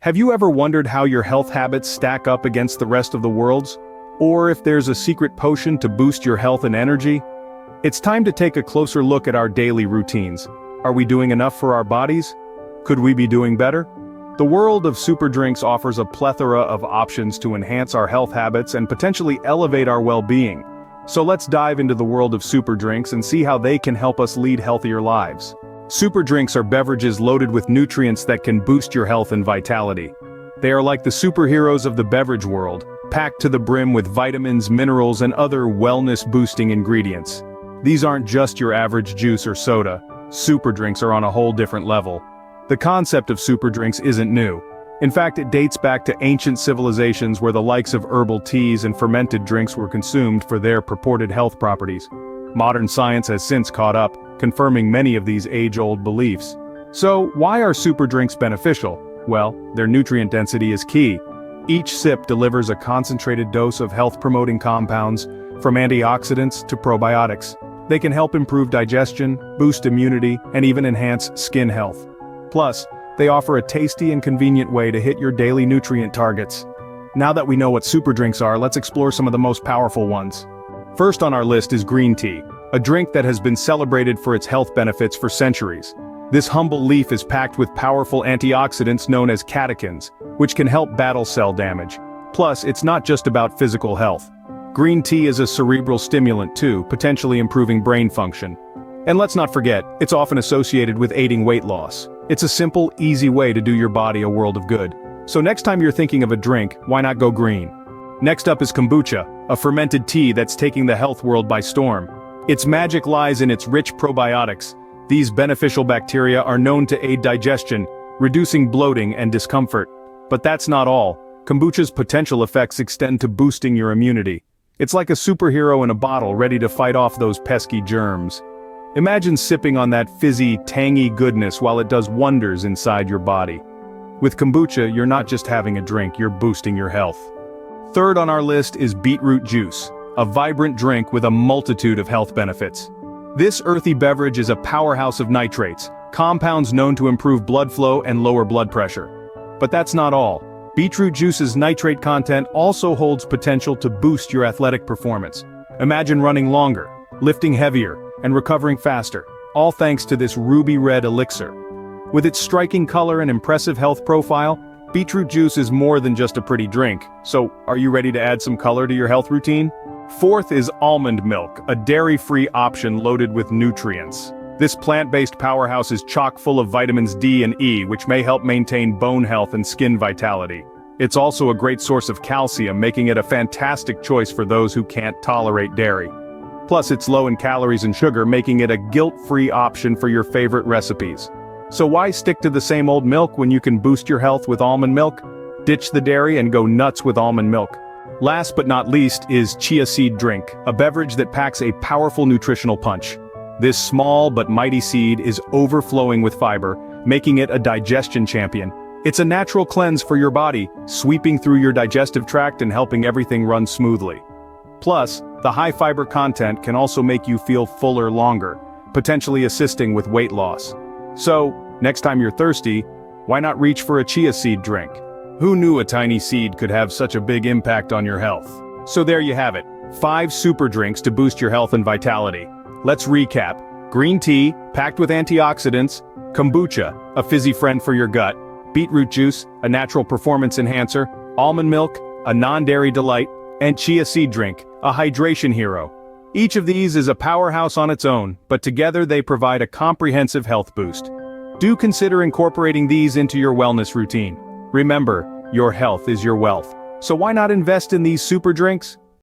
Have you ever wondered how your health habits stack up against the rest of the world's? Or if there's a secret potion to boost your health and energy? It's time to take a closer look at our daily routines. Are we doing enough for our bodies? Could we be doing better? The world of super drinks offers a plethora of options to enhance our health habits and potentially elevate our well-being. So let's dive into the world of super drinks and see how they can help us lead healthier lives. Super drinks are beverages loaded with nutrients that can boost your health and vitality. They are like the superheroes of the beverage world, packed to the brim with vitamins, minerals, and other wellness-boosting ingredients. These aren't just your average juice or soda. Super drinks are on a whole different level. The concept of super drinks isn't new. In fact, it dates back to ancient civilizations where the likes of herbal teas and fermented drinks were consumed for their purported health properties. Modern science has since caught up, confirming many of these age-old beliefs. So, why are super drinks beneficial? Well, their nutrient density is key. Each sip delivers a concentrated dose of health-promoting compounds, from antioxidants to probiotics. They can help improve digestion, boost immunity, and even enhance skin health. Plus, they offer a tasty and convenient way to hit your daily nutrient targets. Now that we know what super drinks are, let's explore some of the most powerful ones. First on our list is green tea, a drink that has been celebrated for its health benefits for centuries. This humble leaf is packed with powerful antioxidants known as catechins, which can help battle cell damage. Plus, it's not just about physical health. Green tea is a cerebral stimulant too, potentially improving brain function. And let's not forget, it's often associated with aiding weight loss. It's a simple, easy way to do your body a world of good. So next time you're thinking of a drink, why not go green? Next up is kombucha, a fermented tea that's taking the health world by storm. Its magic lies in its rich probiotics. These beneficial bacteria are known to aid digestion, reducing bloating and discomfort. But that's not all. Kombucha's potential effects extend to boosting your immunity. It's like a superhero in a bottle ready to fight off those pesky germs. Imagine sipping on that fizzy, tangy goodness while it does wonders inside your body. With kombucha, you're not just having a drink, you're boosting your health. Third on our list is beetroot juice, a vibrant drink with a multitude of health benefits. This earthy beverage is a powerhouse of nitrates, compounds known to improve blood flow and lower blood pressure. But that's not all. Beetroot juice's nitrate content also holds potential to boost your athletic performance. Imagine running longer, lifting heavier, and recovering faster, all thanks to this ruby red elixir. With its striking color and impressive health profile, beetroot juice is more than just a pretty drink. So, are you ready to add some color to your health routine? Fourth is almond milk, a dairy-free option loaded with nutrients. This plant-based powerhouse is chock full of vitamins D and E, which may help maintain bone health and skin vitality. It's also a great source of calcium, making it a fantastic choice for those who can't tolerate dairy. Plus, it's low in calories and sugar, making it a guilt-free option for your favorite recipes. So why stick to the same old milk when you can boost your health with almond milk? Ditch the dairy and go nuts with almond milk. Last but not least is chia seed drink, a beverage that packs a powerful nutritional punch. This small but mighty seed is overflowing with fiber, making it a digestion champion. It's a natural cleanse for your body, sweeping through your digestive tract and helping everything run smoothly. Plus, the high fiber content can also make you feel fuller longer, potentially assisting with weight loss. So, next time you're thirsty, why not reach for a chia seed drink? Who knew a tiny seed could have such a big impact on your health? So there you have it, 5 super drinks to boost your health and vitality. Let's recap. Green tea, packed with antioxidants; kombucha, a fizzy friend for your gut; beetroot juice, a natural performance enhancer; almond milk, a non-dairy delight; and chia seed drink, a hydration hero. Each of these is a powerhouse on its own, but together they provide a comprehensive health boost. Do consider incorporating these into your wellness routine. Remember, your health is your wealth. So why not invest in these super drinks?